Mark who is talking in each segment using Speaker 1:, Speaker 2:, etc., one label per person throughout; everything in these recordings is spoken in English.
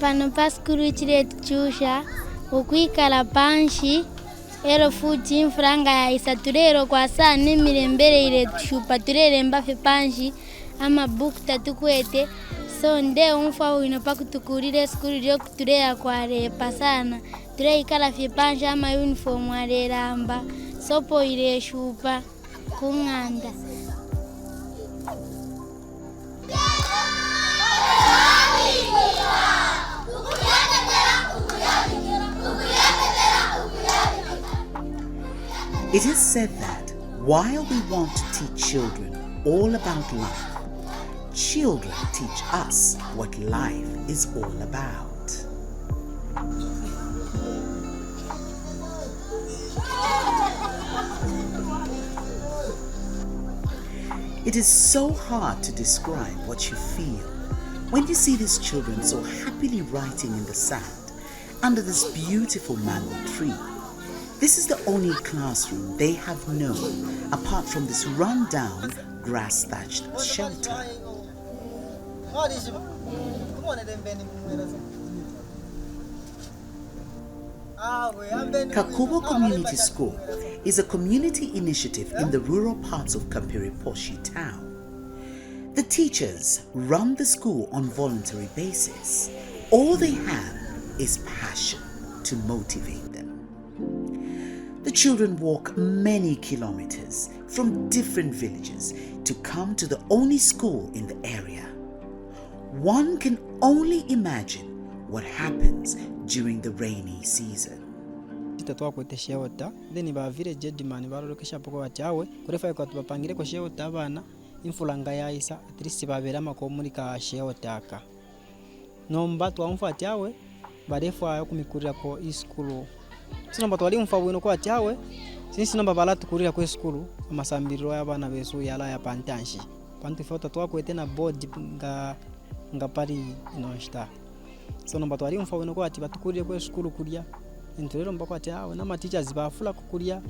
Speaker 1: Pano paskuru chile chusha ukwikala panshi ero futi mfranga ya isaturero kwa saa nimire mbere ile chupa turere mbafe panshi ama bukta tukwete so nde umfa wino pakutukurire skuru ryo kuturea kwa repa sana ture ikala fye panshi ama uniform wale ramba sopo ile chupa kunganda.
Speaker 2: It is said that while we want to teach children all about life, children teach us what life is all about. It is so hard to describe what you feel when you see these children so happily writing in the sand under this beautiful mango tree. This is the only classroom they have known apart from this run-down, grass-thatched shelter. Capoto Community School is a community initiative in the rural parts of Kampiriposhi town. The teachers run the school on voluntary basis. All they have is passion to motivate them. The children walk many kilometers from different villages to come to the only school in the area. One can only imagine what happens during the rainy season.
Speaker 3: Then ba village edman barokesha poko bachawe kurefa ko tubapangire ko shewota abana imfulanga yaisa at least babera makomunika shewotaka nomba twamfati yawe barefu ayo kumikurira ko iskulu sinomba twali umfa bwino ko atyawe sinsi nomba bala tukurira ko iskulu amasambiriro y'abana besu yala ya pantanshi pantu foto twakwete na board nga pari inonsta so nomba twali umfa bwino ko ati batukurire ko iskulu kurya Inturero mbako atyawe na teachers bafula kukurya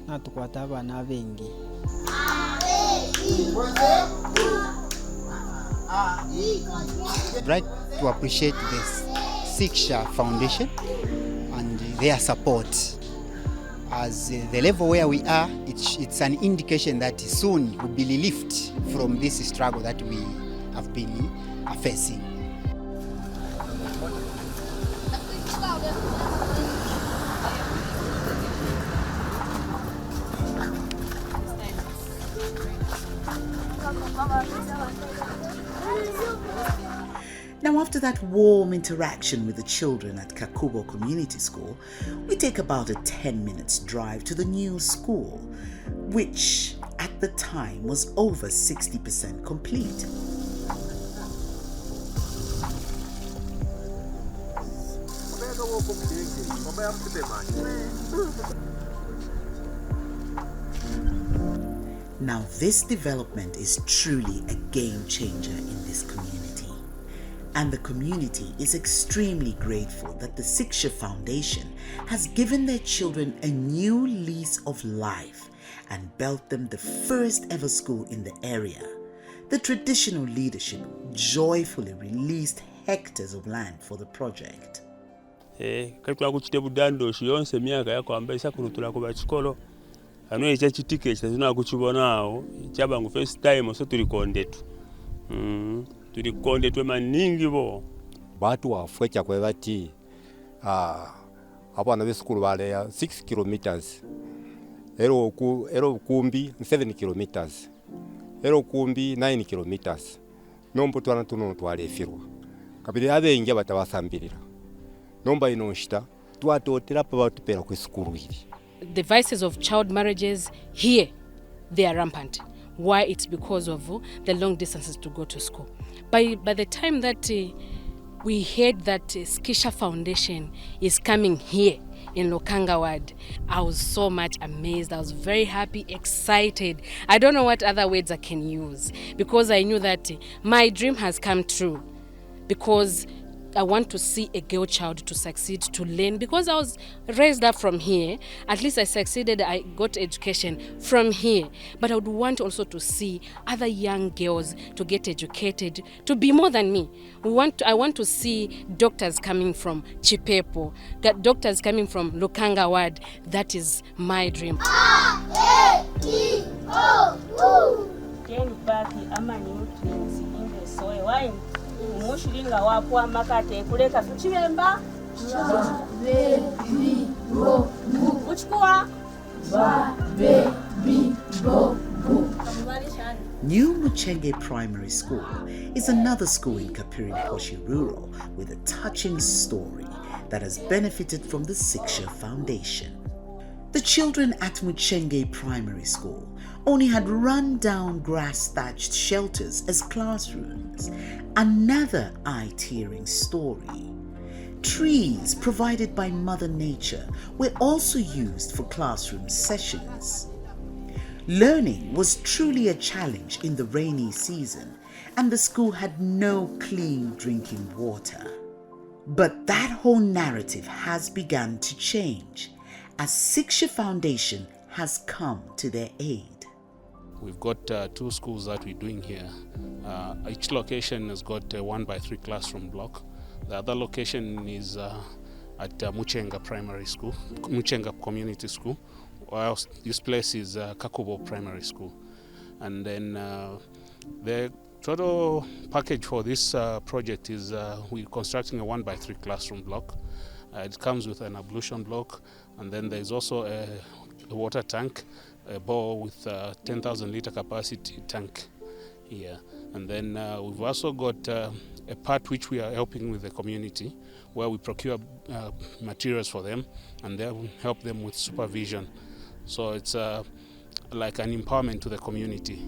Speaker 3: na tukwata abana bengi.
Speaker 4: I'd like to appreciate this Siksha Foundation and their support. As the level where we are, it's an indication that soon we'll be relieved from this struggle that we have been facing.
Speaker 2: Now, after that warm interaction with the children at Capoto Community School, we take about a 10 minutes drive to the new school, which at the time was over 60% complete. Now, this development is truly a game changer in this community. And the community is extremely grateful that the Siksha Foundation has given their children a new lease of life and built them the first ever school in the area. The traditional leadership joyfully released hectares of land for the project.
Speaker 5: Kalikuwa kuchite budandoshi yonse myaka yako ambaye sakurutula ko bachikolo ano echa chitike chazina kuchibonao chabangu first time so tulikondetu tulikonde twe maningi bo
Speaker 6: batu wafwecha kwe bati abana b'esukulu bale 6 kilometers ero kumbi 7 kilometers ero kumbi 9 kilometers nombo twana tuno twalefirwa kabiri abengi batabasambirira nomba inonshita twatotera pa batupera ku esukulu hili.
Speaker 7: The vices of child marriages here, they are rampant. Why? It's because of the long distances to go to school. By the time that we heard that Siksha Foundation is coming here in Lokanga Ward, I was so much amazed. I was very happy, excited. I don't know what other words I can use because I knew that my dream has come true. Because I want to see a girl child to succeed, to learn, because I was raised up from here. At least I succeeded, I got education from here. But I would want also to see other young girls to get educated, to be more than me. I want to see doctors coming from Chipepo, doctors coming from Lukanga Ward. That is my dream.
Speaker 2: New Muchenge Primary School is another school in Kapiri-Poshi Rural with a touching story that has benefited from the Siksha Foundation. The children at Muchenge Primary School only had run-down grass-thatched shelters as classrooms. Another eye-tearing story. Trees provided by Mother Nature were also used for classroom sessions. Learning was truly a challenge in the rainy season, and the school had no clean drinking water. But that whole narrative has begun to change as Siksha Foundation has come to their aid.
Speaker 8: We've got 2 schools that we're doing here. Each location has got a 1x3 classroom block. The other location is at Muchenga Primary School, Muchenga Community School. Whilst this place is Capoto Primary School. And then the total package for this project is we're constructing a 1x3 classroom block. It comes with an ablution block, and then there's also a water tank, a bowl with 10,000 litre capacity tank here. And then we've also got a part which we are helping with the community, where we procure materials for them, and then we help them with supervision. So it's like an empowerment to the community.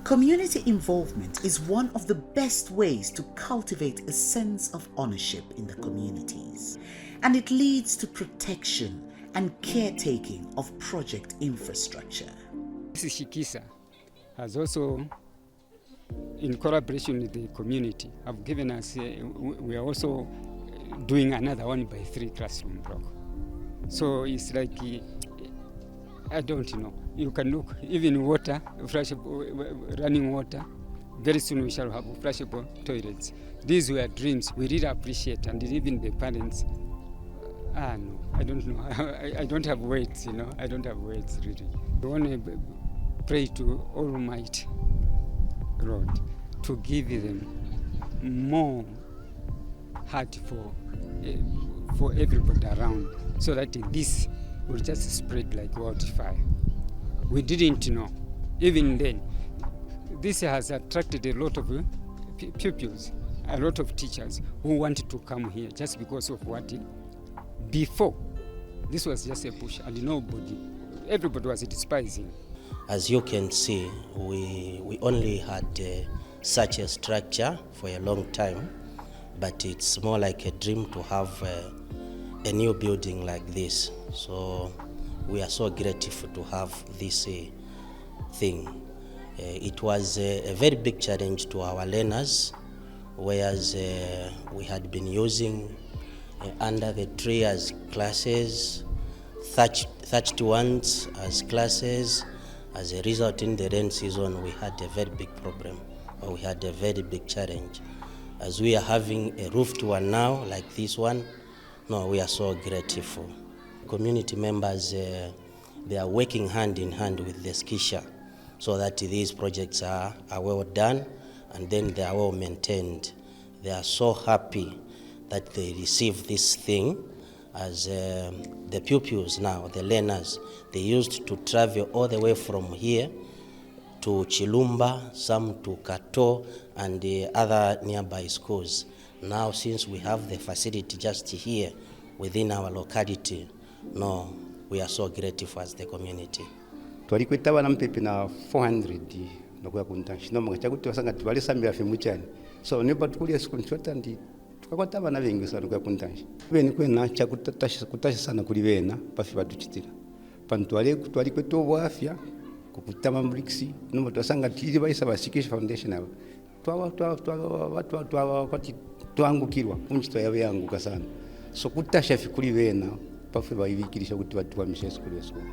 Speaker 2: Community involvement is one of the best ways to cultivate a sense of ownership in the communities, and it leads to protection and caretaking of project infrastructure.
Speaker 9: Siksha has also, in collaboration with the community, have given us, we are also doing another 1x3 classroom block. So it's like, I don't know, you can look, even water, running water, very soon we shall have flushable toilets. These were dreams we really appreciate, and even the parents, no, I don't know, I don't have words, I don't have words really. I want to pray to Almighty Lord to give them more heart for everybody around, so that this will just spread like wildfire. We didn't know. Even then, this has attracted a lot of pupils, a lot of teachers who wanted to come here just because of what? Before, this was just a push, and everybody was despising.
Speaker 10: As you can see, we only had such a structure for a long time, but it's more like a dream to have a new building like this. So we are so grateful to have this thing. It was a very big challenge to our learners, whereas we had been using under the tree as classes, thatched ones as classes. As a result, in the rain season, we had a very big problem, or we had a very big challenge. As we are having a roofed one now, like this one, no, we are so grateful. Community members, they are working hand in hand with the Siksha, so that these projects are well done, and then they are well maintained. They are so happy that they receive this thing. As the pupils now, the learners, they used to travel all the way from here to Chilumba, some to Capoto, and the other nearby schools. Now, since we have the facility just here within our locality, no, we are so grateful as the community.
Speaker 11: Twalikweta bana mpepe na 400 nokuya kuntanshi no chakuti wasanga twali sambira fe muchani so ne patukulia siku nchota ndi tukakwata bana bengi sana nokuya kuntanshi bene kwena chakutasha sana kuli bena pafi batuchitira pantwale twalikweta obwafya kukutama bricks nomba twasanga tiri vaisa va Siksha Foundation ava twangukirwa kunchito yave yanguka sana so kutasha fikuri vena pafe vaivikirisha kuti vatiwamisha sikuru yesikuru.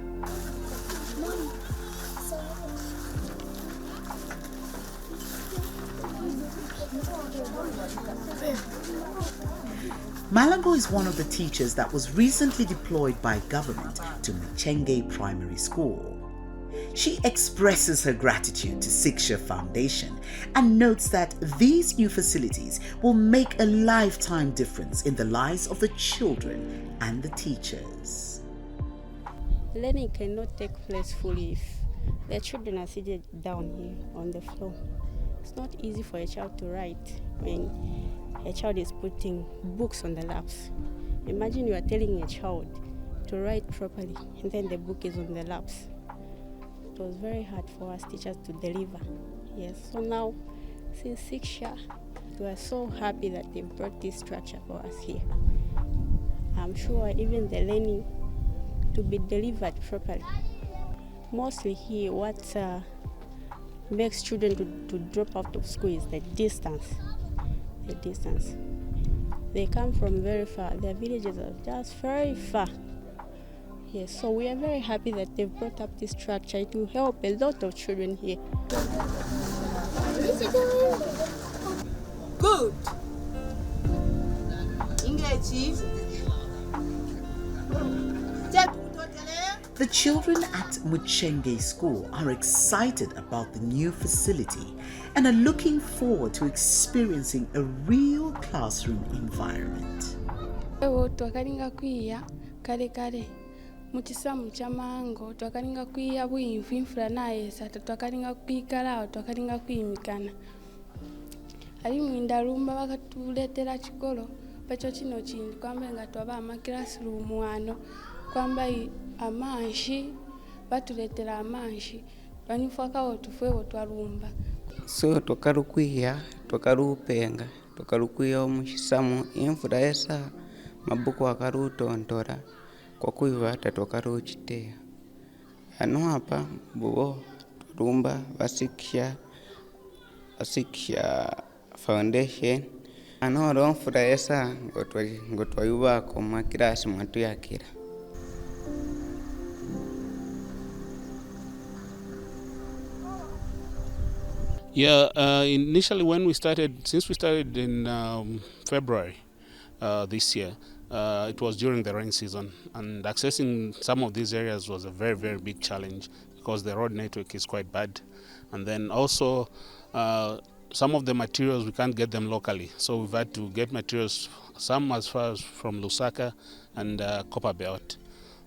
Speaker 2: Malango is one of the teachers that was recently deployed by government to Muchenge Primary School. She expresses her gratitude to Siksha Foundation and notes that these new facilities will make a lifetime difference in the lives of the children and the teachers.
Speaker 12: Learning cannot take place fully if the children are seated down here on the floor. It's not easy for a child to write when a child is putting books on the laps. Imagine you are telling a child to write properly and then the book is on the laps. It was very hard for us teachers to deliver. Yes, so now since Siksha, we are so happy that they brought this structure for us here. I'm sure even the learning to be delivered properly. Mostly here, what makes children to drop out of school is the distance. The distance. They come from very far. Their villages are just very far. Yes, so we are very happy that they've brought up this structure. It will help a lot of children here.
Speaker 13: Good. Engage.
Speaker 2: The children at Muchenge School are excited about the new facility and are looking forward to experiencing a real classroom environment.
Speaker 14: Twakalinga kwiya kale kale muchisamu cha mango twakalinga kwiya bwimvu imfula nayesa twakalinga kwikalawo twakalinga kwimikana ali mwindalumba bakatuletera chikolo pacho chino chindi kwamba nga twaba amakilasirumu wano kwamba amanshi batuletera amanshi banifakawo tufwewo twalumba
Speaker 15: so twakalukwiya twakalupenga twakalukwiya omuchisamu imfula esa mabuku akalutontora kwa kuiva tatwakaluchiteya ano apa bubo twalumba Siksha Foundation ano olwomfula esa ngotwayubako makilasi mwatuyakira.
Speaker 8: Yeah, initially since we started in February this year, it was during the rain season, and accessing some of these areas was a very, very big challenge because the road network is quite bad. And then also some of the materials, we can't get them locally. So we've had to get materials, some as far as from Lusaka and Copperbelt.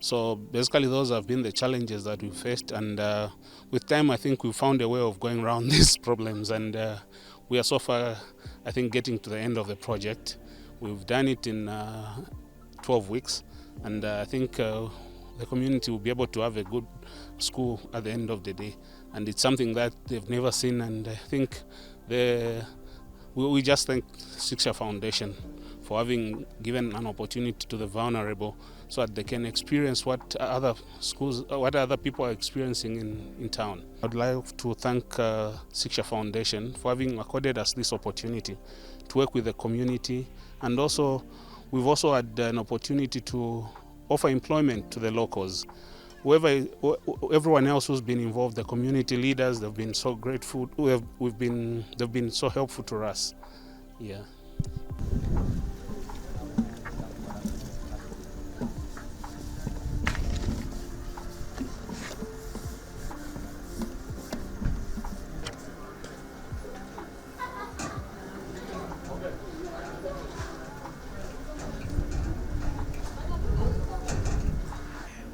Speaker 8: So basically those have been the challenges that we faced, and with time I think we found a way of going around these problems, and we are so far I think getting to the end of the project. We've done it in 12 weeks, and I think the community will be able to have a good school at the end of the day, and it's something that they've never seen, and I think we just thank Siksha Foundation for having given an opportunity to the vulnerable so that they can experience what other people are experiencing in town. I'd like to thank Siksha Foundation for having accorded us this opportunity to work with the community, and also we've also had an opportunity to offer employment to the locals. Everyone else who's been involved, the community leaders, they've been so grateful. They've been so helpful to us. Yeah.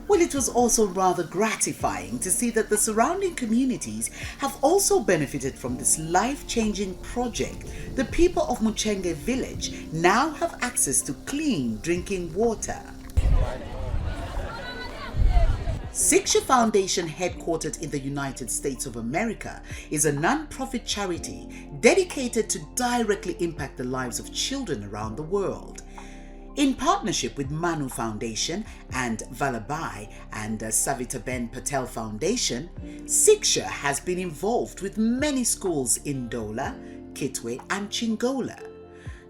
Speaker 2: Well, it was also rather gratifying to see that the surrounding communities have also benefited from this life-changing project. The people of Muchenge village now have access to clean drinking water. Siksha Foundation, headquartered in the United States of America, is a non-profit charity dedicated to directly impact the lives of children around the world. In partnership with Manu Foundation and Vallabhai and Savitaben Patel Foundation, Siksha has been involved with many schools in Dola, Kitwe and Chingola.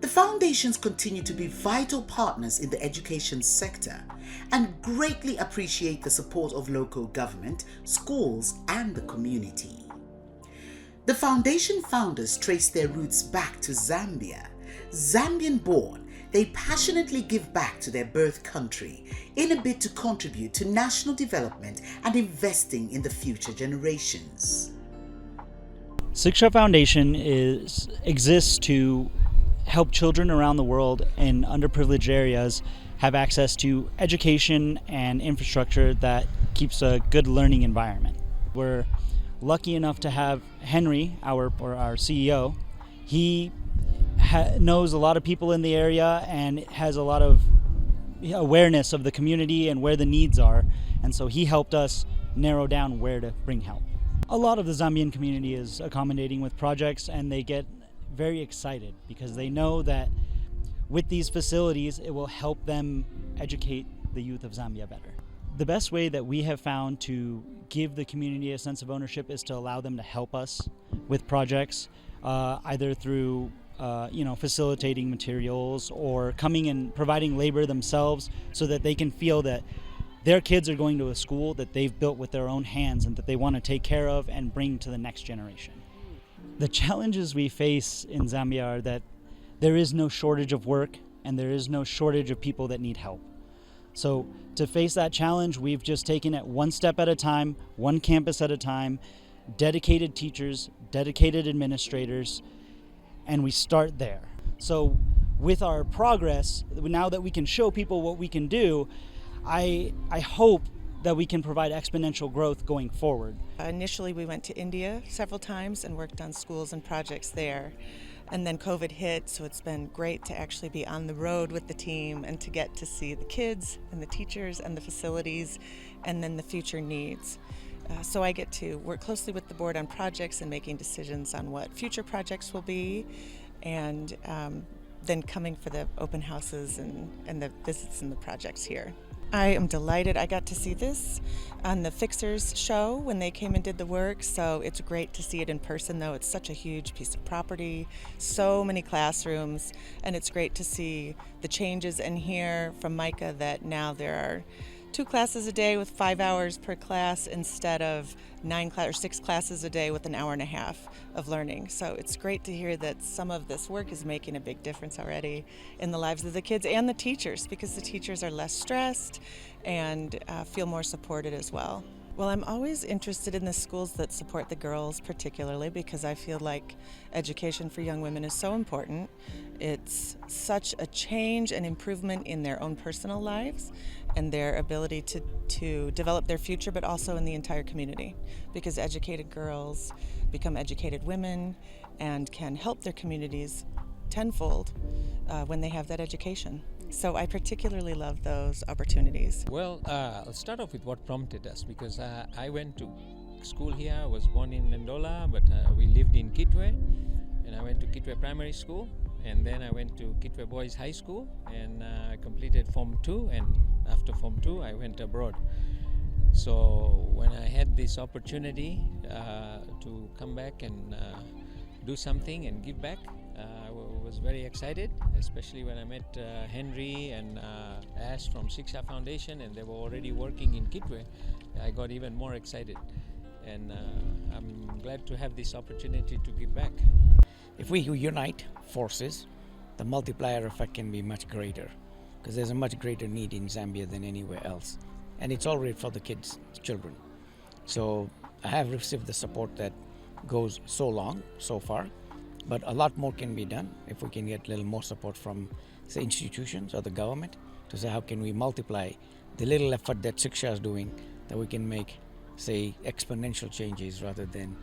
Speaker 2: The foundations continue to be vital partners in the education sector and greatly appreciate the support of local government, schools and the community. The foundation founders trace their roots back to Zambia. Zambian born, they passionately give back to their birth country in a bid to contribute to national development and investing in the future generations.
Speaker 13: Siksha Foundation exists to help children around the world in underprivileged areas have access to education and infrastructure that keeps a good learning environment. We're lucky enough to have Henry, our CEO. He knows a lot of people in the area and has a lot of awareness of the community and where the needs are, and so he helped us narrow down where to bring help. A lot of the Zambian community is accommodating with projects, and they get very excited because they know that with these facilities it will help them educate the youth of Zambia better. The best way that we have found to give the community a sense of ownership is to allow them to help us with projects, either through facilitating materials or coming and providing labor themselves so that they can feel that their kids are going to a school that they've built with their own hands and that they want to take care of and bring to the next generation. The challenges we face in Zambia are that there is no shortage of work and there is no shortage of people that need help. So to face that challenge, we've just taken it one step at a time, one campus at a time, dedicated teachers, dedicated administrators, and we start there. So with our progress, now that we can show people what we can do, I hope that we can provide exponential growth going forward.
Speaker 16: Initially, we went to India several times and worked on schools and projects there. And then COVID hit, so it's been great to actually be on the road with the team and to get to see the kids and the teachers and the facilities and then the future needs. So I get to work closely with the board on projects and making decisions on what future projects will be, and then coming for the open houses and the visits and the projects here. I am delighted. I got to see this on the Fixers show when they came and did the work, so it's great to see it in person, though. It's such a huge piece of property, so many classrooms, and it's great to see the changes and hear from Micah that now there are 2 classes a day with 5 hours per class instead of 6 classes a day with an hour and a half of learning. So it's great to hear that some of this work is making a big difference already in the lives of the kids and the teachers, because the teachers are less stressed and feel more supported as well. Well, I'm always interested in the schools that support the girls particularly, because I feel like education for young women is so important. It's such a change and improvement in their own personal lives and their ability to develop their future, but also in the entire community, because educated girls become educated women and can help their communities tenfold when they have that education. So I particularly love those opportunities.
Speaker 17: Well, I'll start off with what prompted us, because I went to school here. I was born in Ndola, but we lived in Kitwe, and I went to Kitwe Primary School, and then I went to Kitwe Boys High School, and I completed Form 2, and after Form 2 I went abroad. So when I had this opportunity to come back and do something and give back, I was very excited, especially when I met Henry and Ash from Siksha Foundation, and they were already working in Kitwe. I got even more excited, and I'm glad to have this opportunity to give back.
Speaker 18: If we unite forces, the multiplier effect can be much greater, because there's a much greater need in Zambia than anywhere else, and it's all right for the kids, children. So I have received the support that goes so far, but a lot more can be done if we can get a little more support from, say, institutions or the government to say how can we multiply the little effort that Siksha is doing, that we can make, say, exponential changes rather than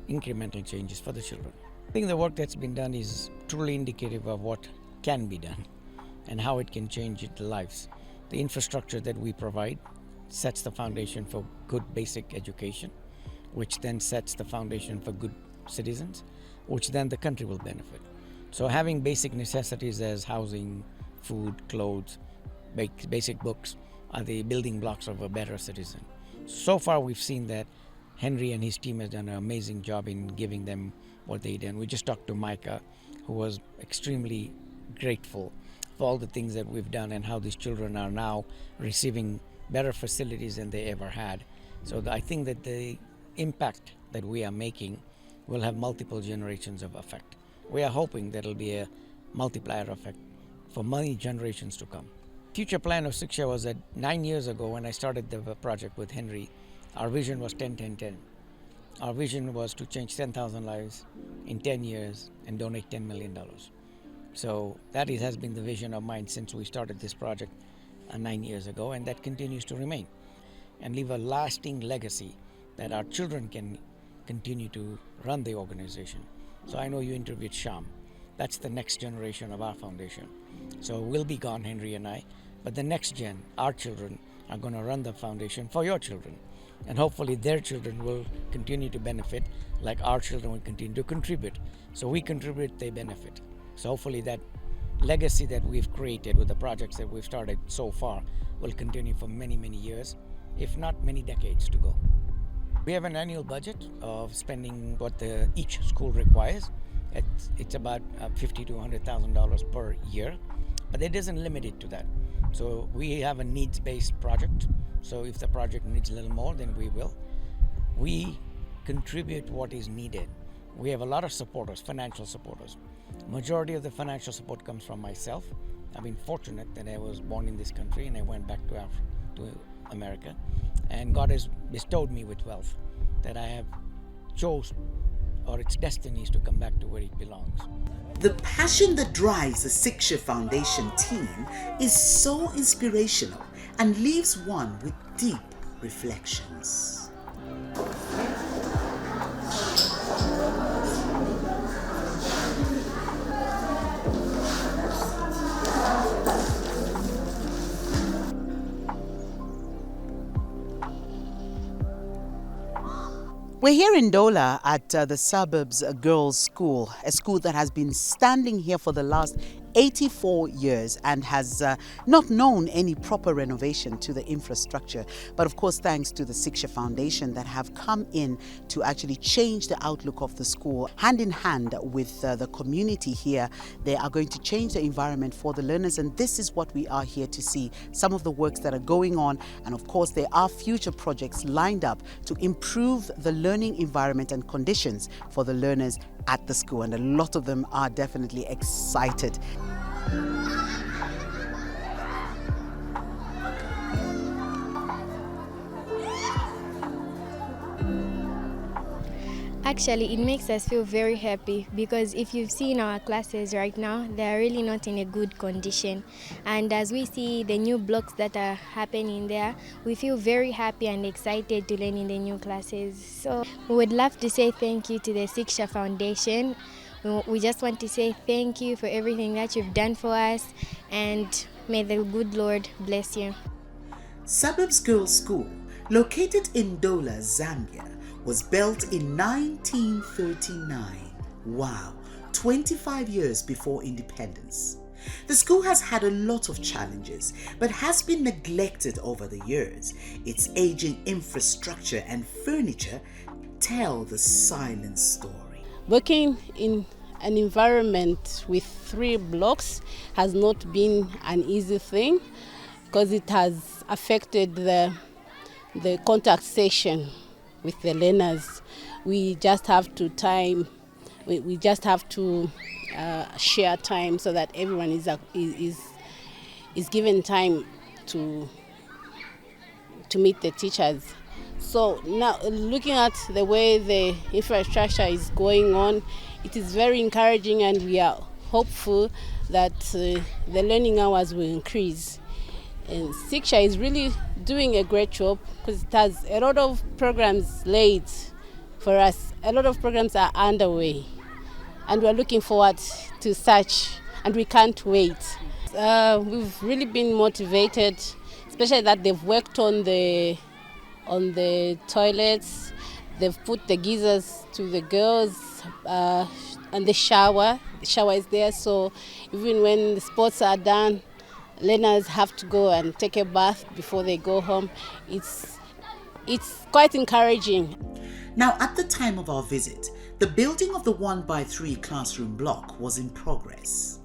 Speaker 18: incremental changes for the children. I think the work that's been done is truly indicative of what can be done and how it can change the lives. The infrastructure that we provide sets the foundation for good basic education, which then sets the foundation for good citizens, which then the country will benefit. So having basic necessities as housing, food, clothes, basic books are the building blocks of a better citizen. So far we've seen that Henry and his team has done an amazing job in giving them what they did. We just talked to Micah, who was extremely grateful for all the things that we've done and how these children are now receiving better facilities than they ever had. So I think that the impact that we are making will have multiple generations of effect. We are hoping that it'll be a multiplier effect for many generations to come. Future plan of Siksha was that 9 years ago when I started the project with Henry, our vision was 10-10-10. Our vision was to change 10,000 lives in 10 years and donate $10 million. So that has been the vision of mine since we started this project 9 years ago, and that continues to remain and leave a lasting legacy that our children can continue to run the organization. So I know you interviewed Sham. That's the next generation of our foundation. So we'll be gone, Henry and I, but the next gen, our children, are going to run the foundation for your children. And hopefully their children will continue to benefit like our children will continue to contribute. So we contribute, they benefit. So hopefully that legacy that we've created with the projects that we've started so far will continue for many, many years, if not many decades to go. We have an annual budget of spending what each school requires. It's about $50,000 to $100,000 per year, but it doesn't limit it to that. So we have a needs-based project. So if the project needs a little more, then we will. We contribute what is needed. We have a lot of supporters, financial supporters. Majority of the financial support comes from myself. I've been fortunate that I was born in this country and I went back to America. And God has bestowed me with wealth that I have chose, or its destiny is to come back to where it belongs.
Speaker 2: The passion that drives the Siksha Foundation team is so inspirational and leaves one with deep reflections. We're here in Dola at the Suburbs Girls' School, a school that has been standing here for the last 84 years and has not known any proper renovation to the infrastructure. But of course, thanks to the Siksha Foundation that have come in to actually change the outlook of the school. Hand in hand with the community here, they are going to change the environment for the learners, and this is what we are here to see. Some of the works that are going on, and of course there are future projects lined up to improve the learning environment and conditions for the learners at the school, and a lot of them are definitely excited.
Speaker 1: Actually, it makes us feel very happy because if you've seen our classes right now, they are really not in a good condition. And as we see the new blocks that are happening there, we feel very happy and excited to learn in the new classes. So we would love to say thank you to the Siksha Foundation. We just want to say thank you for everything that you've done for us, and may the good Lord bless you.
Speaker 2: Suburbs Girls' School, located in Dola, Zambia, was built in 1939. Wow, 25 years before independence. The school has had a lot of challenges, but has been neglected over the years. Its aging infrastructure and furniture tell the silent story.
Speaker 12: Working in an environment with 3 blocks has not been an easy thing because it has affected the contact session with the learners. We just have to share time so that everyone is given time to meet the teachers. So now, looking at the way the infrastructure is going on, it is very encouraging, and we are hopeful that the learning hours will increase. And Siksha is really doing a great job because it has a lot of programs laid for us. A lot of programs are underway, and we're looking forward to such, and we can't wait. We've really been motivated, especially that they've worked on the toilets. They've put the geysers to the girls, and the shower is there, so even when the sports are done, learners have to go and take a bath before they go home. It's quite encouraging.
Speaker 2: Now, at the time of our visit, the building of the 1x3 classroom block was in progress.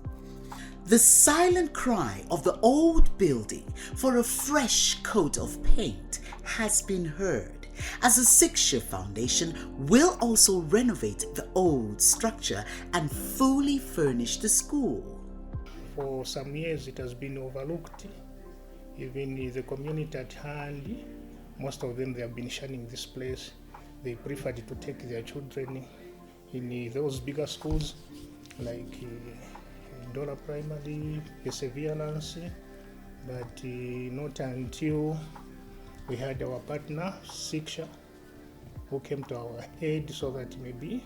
Speaker 2: The silent cry of the old building for a fresh coat of paint has been heard, as the Siksha Foundation will also renovate the old structure and fully furnish the school.
Speaker 19: For some years it has been overlooked. Even the community at hand, most of them, they have been shunning this place. They preferred to take their children in those bigger schools like Dollar Primary, Perseverance, but not until we had our partner, Siksha, who came to our aid so that maybe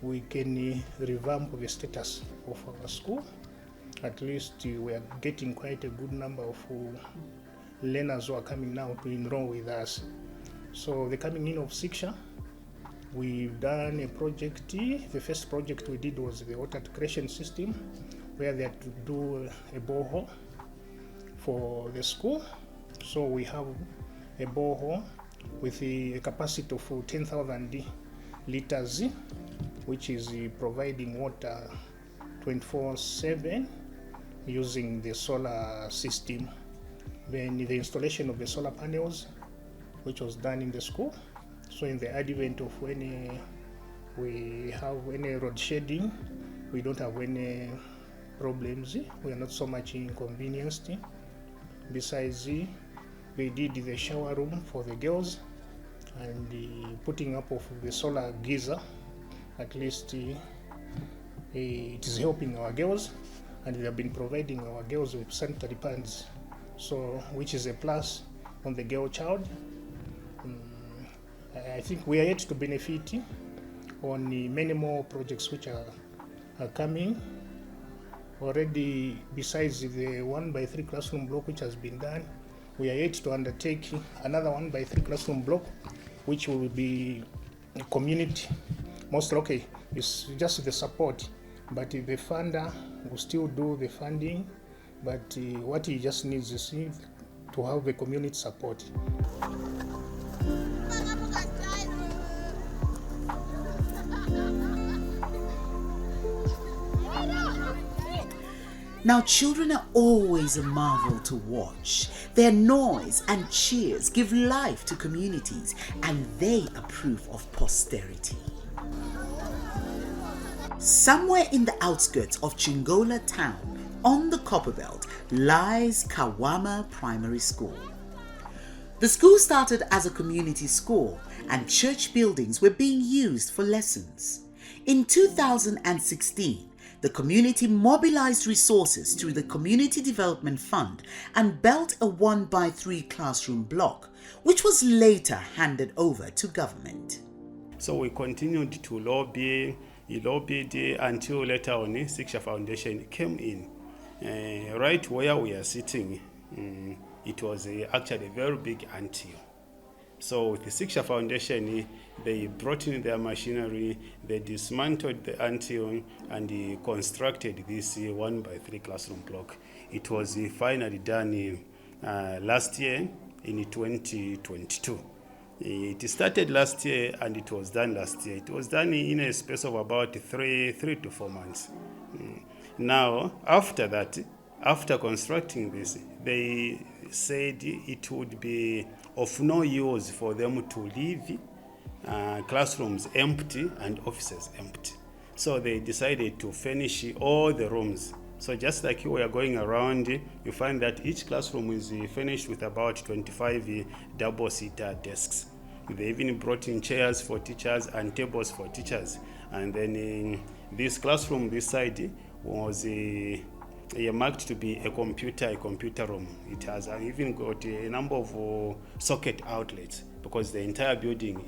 Speaker 19: we can revamp the status of our school. At least we are getting quite a good number of learners who are coming now to enroll with us. So the coming in of Siksha, we've done a project. The first project we did was the water creation system, where they had to do a borehole for the school. So we have a borehole with a capacity of 10,000 liters, which is providing water 24/7 using the solar system. Then the installation of the solar panels, which was done in the school. So in the advent of when we have any road shading, we don't have any problems. We are not so much inconvenienced. Besides, we did the shower room for the girls and the putting up of the solar geyser. At least it is helping our girls, and they have been providing our girls with sanitary pads, so which is a plus on the girl child. I think we are yet to benefit on many more projects which are coming already. Besides the 1x3 classroom block which has been done, we are yet to undertake another 1x3 classroom block, which will be community. Most okay, it's just the support, but the funder will still do the funding, but what he just needs is to have the community support.
Speaker 2: Now, children are always a marvel to watch. Their noise and cheers give life to communities, and they are proof of posterity. Somewhere in the outskirts of Chingola town, on the Copperbelt, lies Kawama Primary School. The school started as a community school, and church buildings were being used for lessons. In 2016, the community mobilized resources through the Community Development Fund and built a 1x3 classroom block, which was later handed over to government.
Speaker 20: So we continued to lobby until later on Siksha Foundation came in. Right where we are sitting, it was actually a very big anthill. So with the Siksha Foundation, they brought in their machinery, they dismantled the anthill and constructed this 1x3 classroom block. It was finally done last year in 2022. It started last year and it was done last year. It was done in a space of about 3 to 4 months. Now, after that, after constructing this, they said it would be of no use for them to leave classrooms empty and offices empty. So they decided to furnish all the rooms. So just like you were going around, you find that each classroom is furnished with about 25 double-seater desks. They even brought in chairs for teachers and tables for teachers. And then in this classroom, this side, was marked to be a computer room. It has even got a number of socket outlets, because the entire building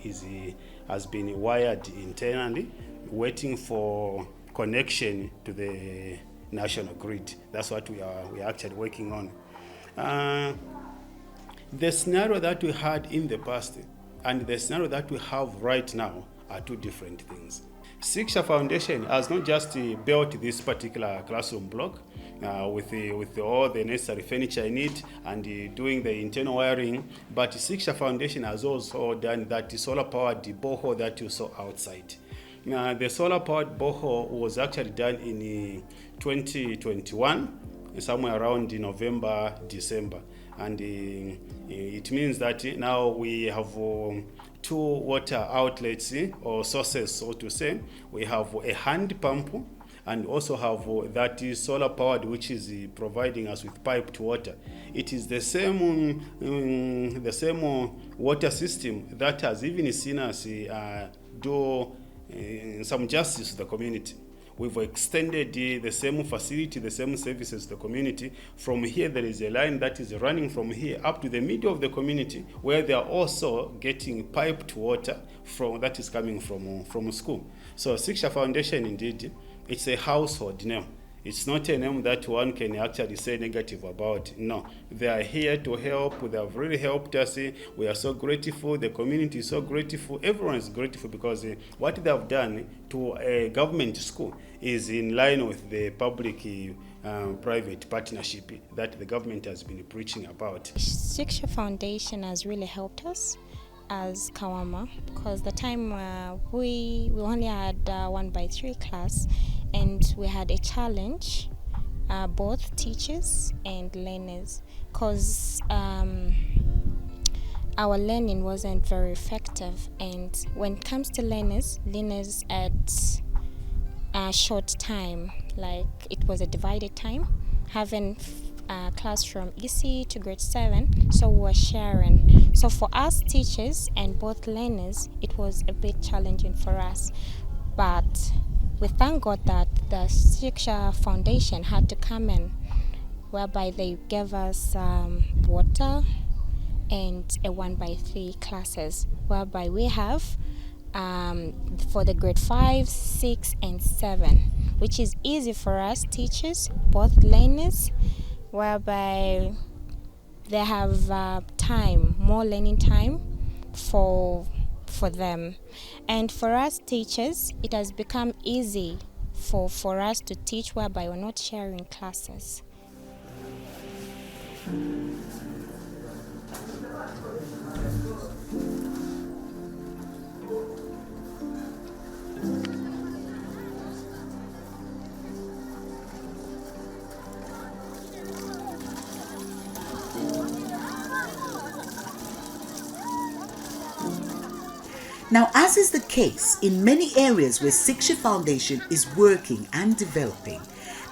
Speaker 20: has been wired internally, waiting for connection to the national grid. That's what we are actually working on. The scenario that we had in the past and the scenario that we have right now are two different things. Siksha Foundation has not just built this particular classroom block with all the necessary furniture in it and doing the internal wiring, but Siksha Foundation has also done that solar-powered borehole that you saw outside. The solar-powered borehole was actually done in 2021, somewhere around November, December, and it means that now we have two water outlets or sources, so to say. We have a hand pump and also have that is solar powered, which is providing us with piped water. It is the same water system that has even seen us do some justice to the community. We've extended the same facility, the same services to the community. From here, there is a line that is running from here up to the middle of the community, where they are also getting piped water that is coming from school. So Siksha Foundation, indeed, it's a household name. It's not a name that one can actually say negative about. No, they are here to help. They have really helped us. We are so grateful. The community is so grateful. Everyone is grateful because what they have done to a government school is in line with the public-private partnership that the government has been preaching about.
Speaker 21: Siksha Foundation has really helped us as Kawama, because the time we only had 1x3 class, and we had a challenge, both teachers and learners, because our learning wasn't very effective. And when it comes to learners at a short time, like it was a divided time, having class from EC to grade 7, so we were sharing. So for us teachers and both learners, it was a bit challenging for us. But we thank God that the Siksha Foundation had to come in, whereby they gave us water and a 1x3 classes, whereby we have for the grade 5, 6, and 7, which is easy for us teachers, both learners, whereby they have more learning time for them. And for us teachers, it has become easy for us to teach, whereby we're not sharing classes.
Speaker 2: Now, as is the case in many areas where Siksha Foundation is working and developing,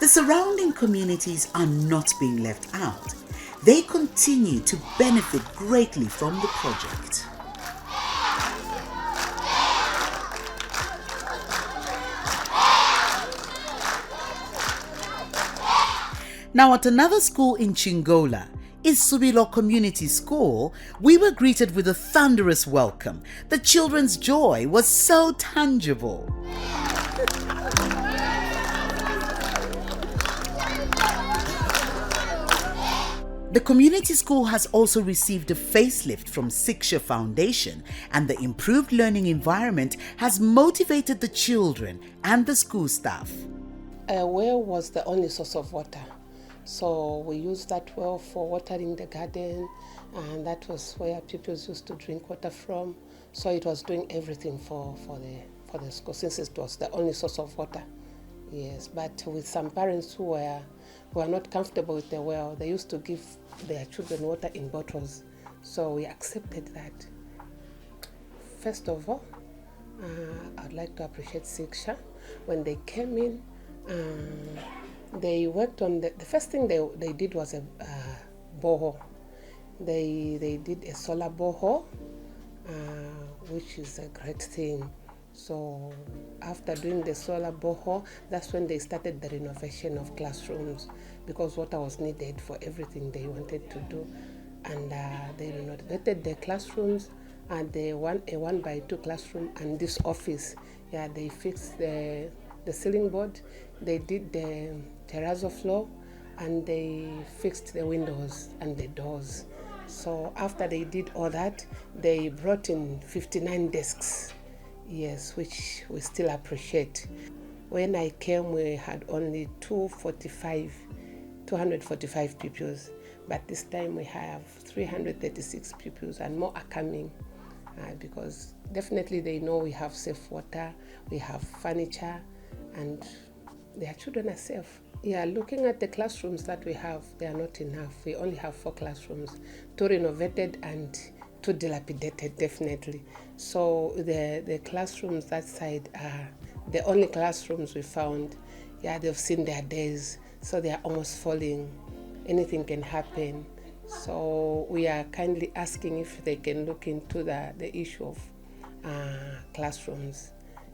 Speaker 2: the surrounding communities are not being left out. They continue to benefit greatly from the project. Now, at another school in Chingola, in Subil Community School, we were greeted with a thunderous welcome. The children's joy was so tangible. The community school has also received a facelift from Siksha Foundation, and the improved learning environment has motivated the children and the school staff.
Speaker 22: A well was the only source of water. So we used that well for watering the garden, and that was where pupils used to drink water from. So it was doing everything for the school, since it was the only source of water. Yes, but with some parents who were not comfortable with the well, they used to give their children water in bottles. So we accepted that. First of all, I'd like to appreciate Siksha. When they came in, they worked on the first thing they did was a borehole. They did a solar borehole, which is a great thing. So after doing the solar borehole, that's when they started the renovation of classrooms, because water was needed for everything they wanted to do. And they renovated the classrooms, and a 1x2 classroom and this office. Yeah, they fixed the ceiling board, they did the terrazzo floor, and they fixed the windows and the doors. So after they did all that, they brought in 59 desks. yes, which we still appreciate. When I came, we had only 245 pupils, but this time we have 336 pupils, and more are coming because definitely they know we have safe water, we have furniture, and their children are safe. Yeah, looking at the classrooms that we have, they are not enough. We only have 4 classrooms, 2 renovated and 2 dilapidated, definitely. So the classrooms that side are the only classrooms we found. Yeah, they've seen their days, so they are almost falling. Anything can happen. So we are kindly asking if they can look into the issue of classrooms.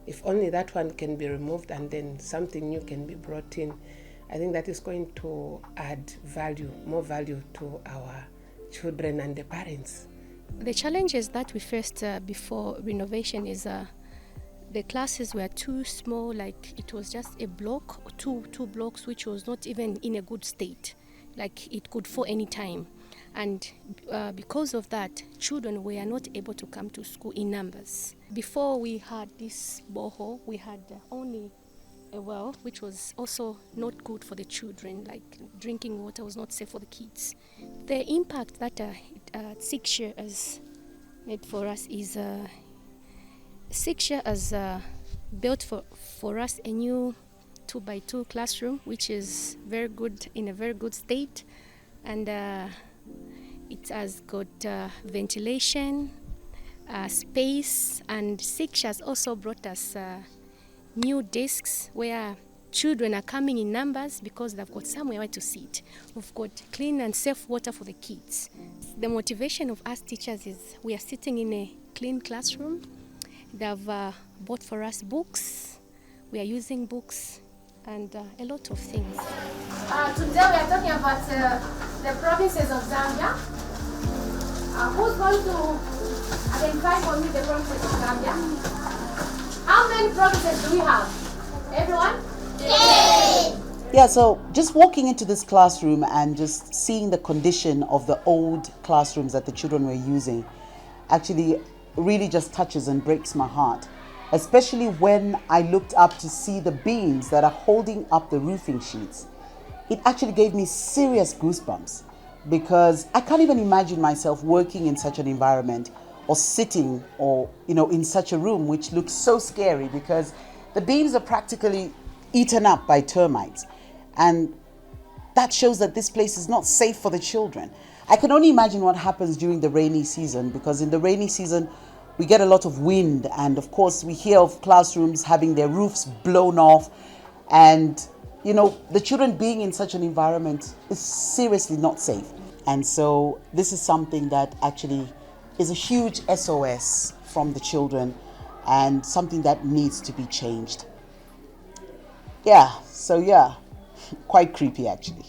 Speaker 22: If only that one can be removed and then something new can be brought in, I think that is going to add value, more value to our children and the parents.
Speaker 3: The challenges that we faced before renovation is the classes were too small, like it was just a block, two blocks, which was not even in a good state, like it could fall any time. And because of that, children were not able to come to school in numbers. Before we had this borehole, we had only a well, which was also not good for the children, like drinking water was not safe for the kids. The impact that Siksha has made for us is Siksha has built for us a new 2x2 classroom, which is very good, in a very good state, and it has got ventilation, space, and Siksha has also brought us new desks where children are coming in numbers because they've got somewhere where to sit. We've got clean and safe water for the kids. The motivation of us teachers is we are sitting in a clean classroom. They've bought for us books. We are using books and a lot of things.
Speaker 4: Today we are talking about the provinces of Zambia. Who's going to identify for me the provinces of Zambia? How many provinces do we have? Everyone?
Speaker 2: Yeah, so just walking into this classroom and just seeing the condition of the old classrooms that the children were using actually really just touches and breaks my heart, especially when I looked up to see the beams that are holding up the roofing sheets. It actually gave me serious goosebumps because I can't even imagine myself working in such an environment or sitting or in such a room, which looks so scary because the beams are practically eaten up by termites, and that shows that this place is not safe for the children. I can only imagine what happens during the rainy season, because in the rainy season we get a lot of wind, and of course we hear of classrooms having their roofs blown off, and the children being in such an environment is seriously not safe. And so this is something that actually is a huge SOS from the children and something that needs to be changed. Quite creepy actually.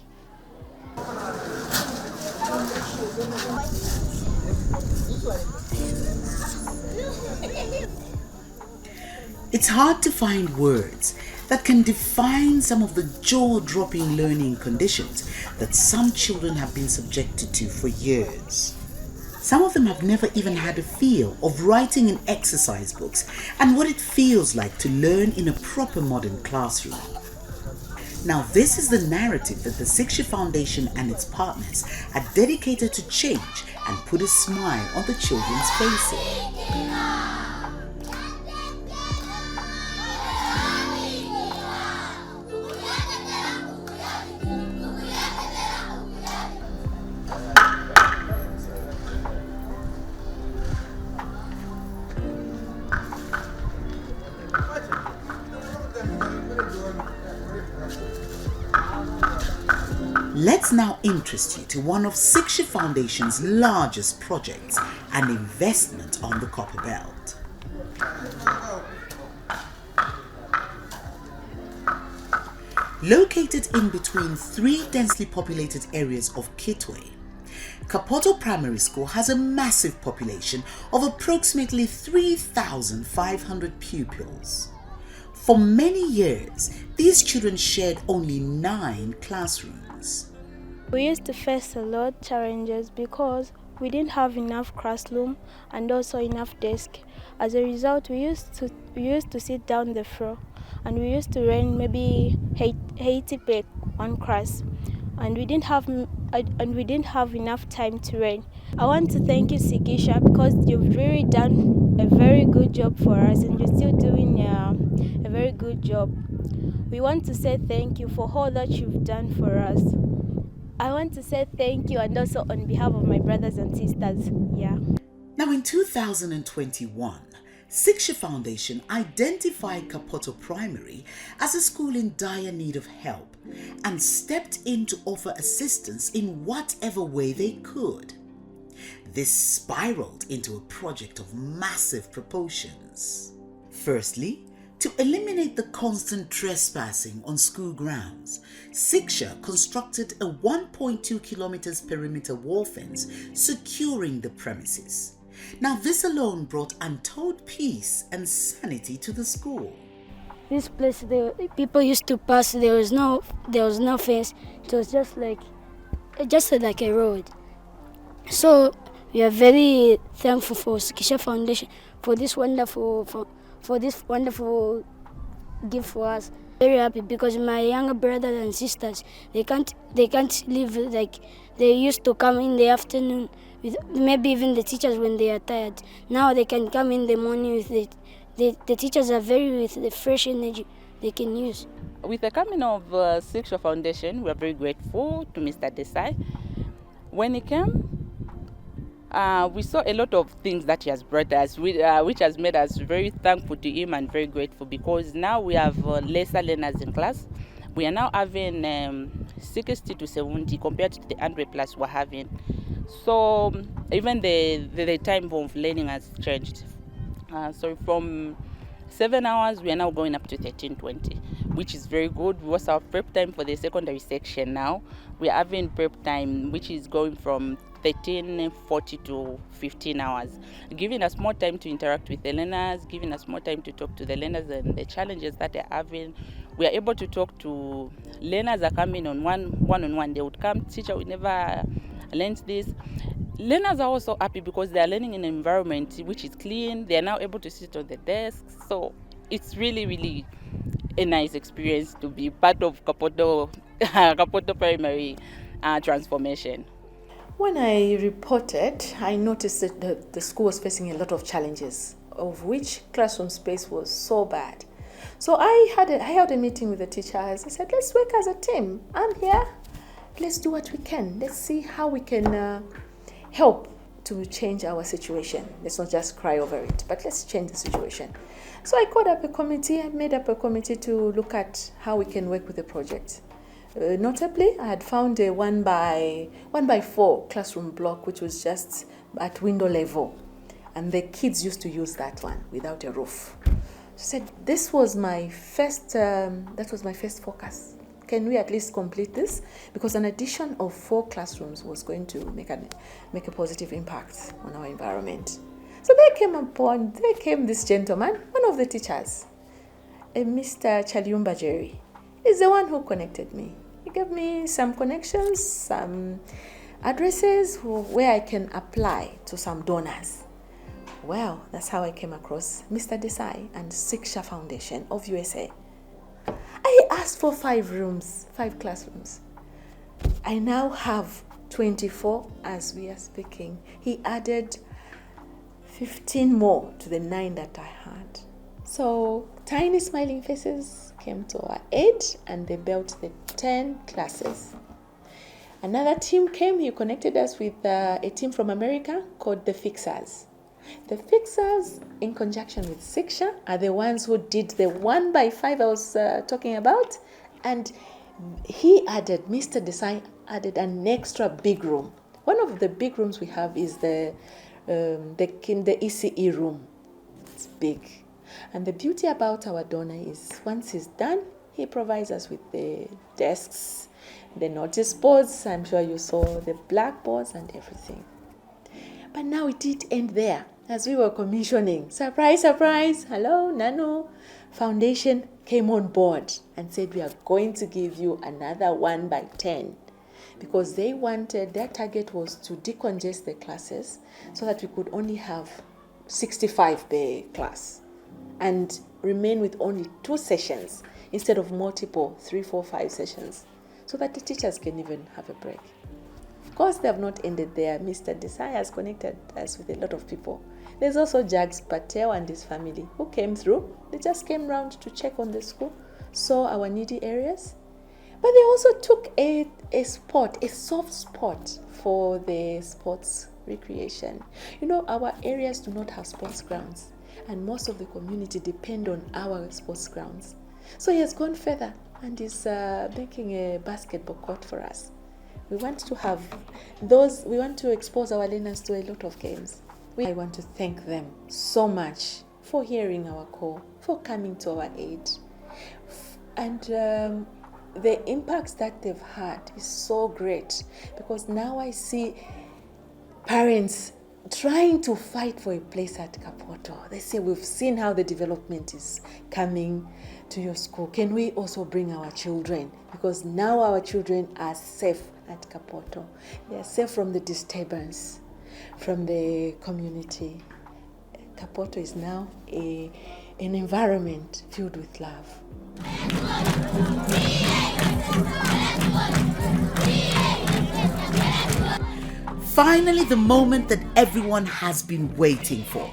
Speaker 2: It's hard to find words that can define some of the jaw-dropping learning conditions that some children have been subjected to for years. Some of them have never even had a feel of writing in exercise books and what it feels like to learn in a proper modern classroom. Now, this is the narrative that the Siksha Foundation and its partners are dedicated to change and put a smile on the children's faces. Let's now interest you to one of Siksha Foundation's largest projects, an investment on the Copper Belt. Located in between 3 densely populated areas of Kitwe, Capoto Primary School has a massive population of approximately 3,500 pupils. For many years, these children shared only 9 classrooms.
Speaker 1: We used to face a lot of challenges because
Speaker 5: we didn't have enough classroom and also enough desk. As a result, we used to sit down the floor, and we used to rent maybe 80 per one class, and we didn't have enough time to rent. I want to thank you, Siksha, because you've really done a very good job for us, and you're still doing a very good job. We want to say thank you for all that you've done for us. I want to say thank you, and also on behalf of my brothers and sisters. Yeah.
Speaker 2: Now in 2021, Siksha Foundation identified Capoto Primary as a school in dire need of help and stepped in to offer assistance in whatever way they could. This spiraled into a project of massive proportions. Firstly, to eliminate the constant trespassing on school grounds, Siksha constructed a 1.2 kilometers perimeter wall fence securing the premises. Now this alone brought untold peace and sanity to the school.
Speaker 1: This place, the people used to pass. There was no fence. It was just like a road. So we are very thankful for Siksha Foundation for this wonderful gift for us. Very happy because my younger brothers and sisters, they can't live like they used to come in the afternoon with maybe even the teachers when they are tired. Now they can come in the morning with the teachers are very with the fresh energy they can use.
Speaker 6: With the coming of Siksha Foundation, we are very grateful to Mr. Desai. When he came, we saw a lot of things that he has brought us, which has made us very thankful to him and very grateful, because now we have lesser learners in class. We are now having 60 to 70 compared to the 100 plus we're having. So even the time of learning has changed. So from 7 hours, we are now going up to 13:20, which is very good. What's our prep time for the secondary section now? We are having prep time, which is going from 13:40 to 15 hours, giving us more time to interact with the learners, giving us more time to talk to the learners and the challenges that they're having. We are able to talk to learners are coming on one-on-one. They would come, teacher, we never learned this. Learners are also happy because they are learning in an environment which is clean. They are now able to sit on the desk. So it's really, really a nice experience to be part of Capoto Primary transformation.
Speaker 23: When I reported, I noticed that the school was facing a lot of challenges, of which classroom space was so bad. So I held a meeting with the teachers. I said, let's work as a team. I'm here. Let's do what we can. Let's see how we can help to change our situation. Let's not just cry over it, but let's change the situation. So I called up a committee. I made up a committee to look at how we can work with the project. Notably, I had found a 1x4 classroom block, which was just at window level, and the kids used to use that one without a roof. So I said, this was my first. That was my first focus. Can we at least complete this? Because an addition of 4 classrooms was going to make a positive impact on our environment. So there came this gentleman, one of the teachers, Mr. Chaliumba Jerry. He's the one who connected me. He gave me some connections, some addresses where I can apply to some donors. Well, that's how I came across Mr. Desai and Siksha Foundation of USA. I asked for 5 classrooms. I now have 24 as we are speaking. He added 15 more to the 9 that I had. So tiny smiling faces came to our aid, and they built the 10 classes. Another team came. He connected us with a team from America called the Fixers. The Fixers, in conjunction with Siksha, are the ones who did the 1x5 I was talking about, and Mr. Desai added an extra big room. One of the big rooms we have is the ECE room. It's big. And the beauty about our donor is once he's done, he provides us with the desks, the notice boards. I'm sure you saw the blackboards and everything. But now it didn't end there. As we were commissioning, surprise, surprise, hello, Nano Foundation came on board and said, we are going to give you another 1x10. because they wanted, their target was to decongest the classes so that we could only have 65 per class and remain with only 2 sessions instead of multiple 3, 4, 5 sessions, so that the teachers can even have a break. Of course, they have not ended there. Mr. Desai has connected us with a lot of people. There's also Jags Patel and his family who came through. They just came round to check on the school, saw our needy areas, but they also took a soft spot for the sports recreation. You know, our areas do not have sports grounds, and most of the community depend on our sports grounds. So he has gone further and is making a basketball court for us. We want to have those, we want to expose our learners to a lot of games. I want to thank them so much for hearing our call, for coming to our aid. And the impacts that they've had is so great, because now I see parents trying to fight for a place at Capoto. They say, we've seen how the development is coming to your school. Can we also bring our children? Because now our children are safe at Capoto. They are safe from the disturbance, from the community. Capoto is now an environment filled with love.
Speaker 2: Finally, the moment that everyone has been waiting for.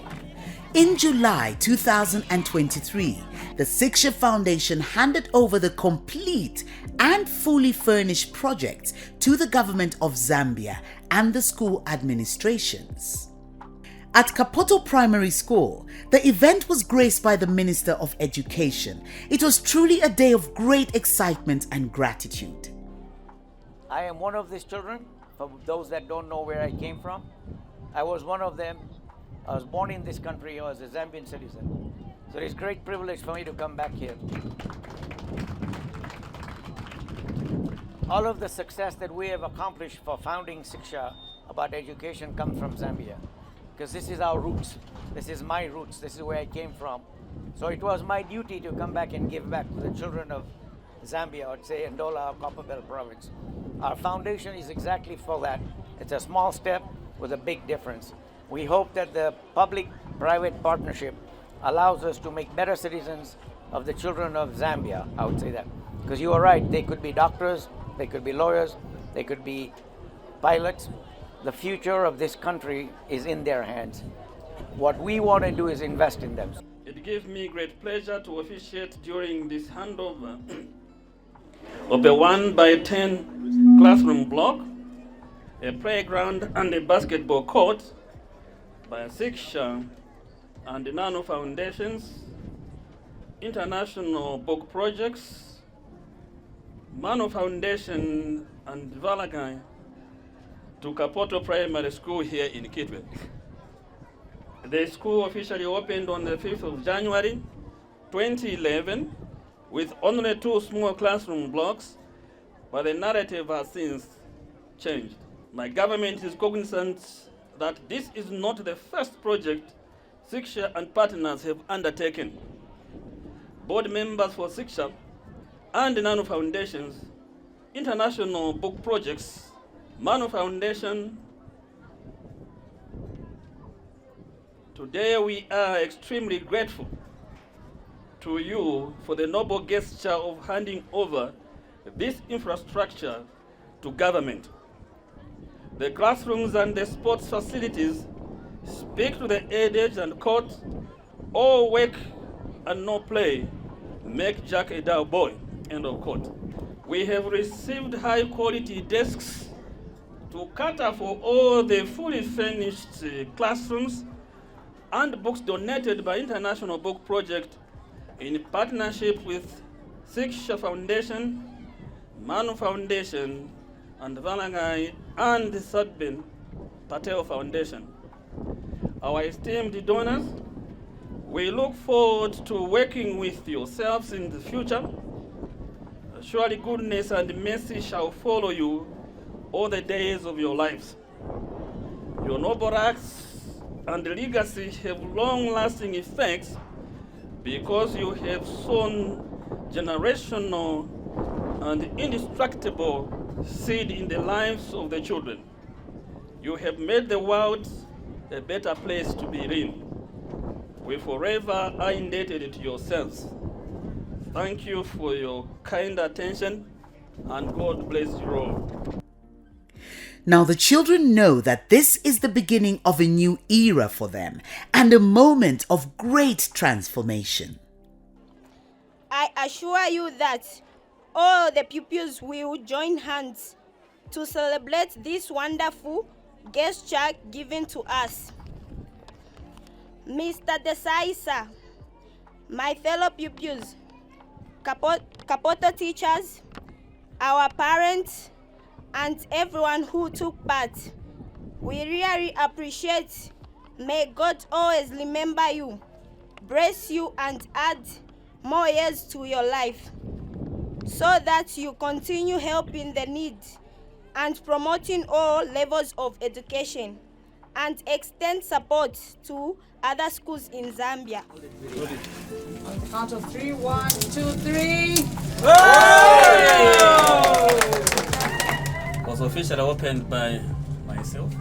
Speaker 2: In July 2023, the Siksha Foundation handed over the complete and fully furnished project to the government of Zambia and the school administrations. At Capoto Primary School, the event was graced by the Minister of Education. It was truly a day of great excitement and gratitude.
Speaker 7: I am one of these children. For those that don't know where I came from, I was one of them. I was born in this country. I was a Zambian citizen. So it's a great privilege for me to come back here. All of the success that we have accomplished for founding Siksha about education comes from Zambia, because this is our roots. This is my roots. This is where I came from. So it was my duty to come back and give back to the children of Zambia, or say Ndola or Copperbelt province. Our foundation is exactly for that. It's a small step with a big difference. We hope that the public-private partnership allows us to make better citizens of the children of Zambia, I would say that. Because you are right, they could be doctors, they could be lawyers, they could be pilots. The future of this country is in their hands. What we want to do is invest in them.
Speaker 9: It gives me great pleasure to officiate during this handover of a 1x10 classroom block, a playground and a basketball court by Siksha and the Nano Foundations, International Book Projects, Mano Foundation and Valagai to Capoto Primary School here in Kitwe. The school officially opened on the 5th of January 2011 with only 2 small classroom blocks, but the narrative has since changed. My government is cognizant that this is not the first project Siksha and partners have undertaken. Board members for Siksha and the Nano Foundations, International Book Projects, Mano Foundation. Today we are extremely grateful to you for the noble gesture of handing over this infrastructure to government. The classrooms and the sports facilities speak to the adage and quote, all work and no play make Jack a dull boy, end of quote. We have received high quality desks to cater for all the fully furnished classrooms and books donated by International Book Project in partnership with Siksha Foundation, Manu Foundation, and Valagai and the Subil Patel Foundation. Our esteemed donors, we look forward to working with yourselves in the future. Surely goodness and mercy shall follow you all the days of your lives. Your noble acts and legacy have long-lasting effects because you have sown generational and indestructible seed in the lives of the children. You have made the world a better place to be in. We forever are indebted to yourselves. Thank you for your kind attention, and God bless you all.
Speaker 2: Now the children know that this is the beginning of a new era for them and a moment of great transformation.
Speaker 10: I assure you that all the pupils will join hands to celebrate this wonderful gesture given to us. Mr. Desai, sir, my fellow pupils, Capoto teachers, our parents, and everyone who took part, we really appreciate. May God always remember you, bless you, and add more years to your life, so that you continue helping the needy and promoting all levels of education, and extend support to other schools in Zambia.
Speaker 11: On the count of 3, 1, 2, 3.
Speaker 14: Was officially opened by myself.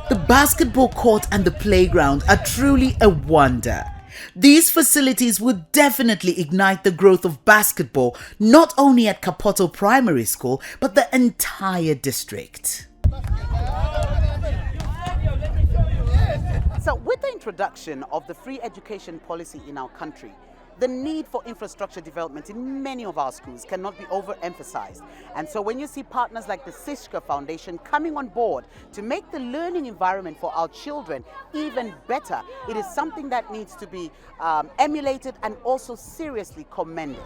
Speaker 2: The basketball court and the playground are truly a wonder. These facilities would definitely ignite the growth of basketball, not only at Capoto Primary School, but the entire district. So with the introduction of the free education policy in our country, the need for infrastructure development in many of our schools cannot be overemphasized. And so when you see partners like the Siksha Foundation coming on board to make the learning environment for our children even better, it is something that needs to be emulated and also seriously commended.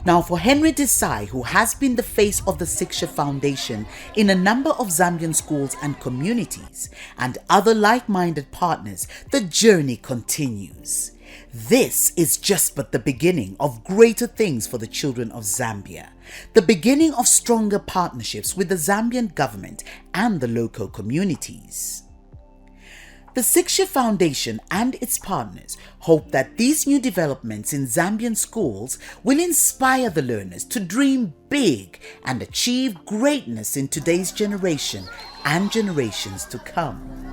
Speaker 2: Now for Henry Desai, who has been the face of the Siksha Foundation in a number of Zambian schools and communities, and other like-minded partners, the journey continues. This is just but the beginning of greater things for the children of Zambia, the beginning of stronger partnerships with the Zambian government and the local communities. The Siksha Foundation and its partners hope that these new developments in Zambian schools will inspire the learners to dream big and achieve greatness in today's generation and generations to come.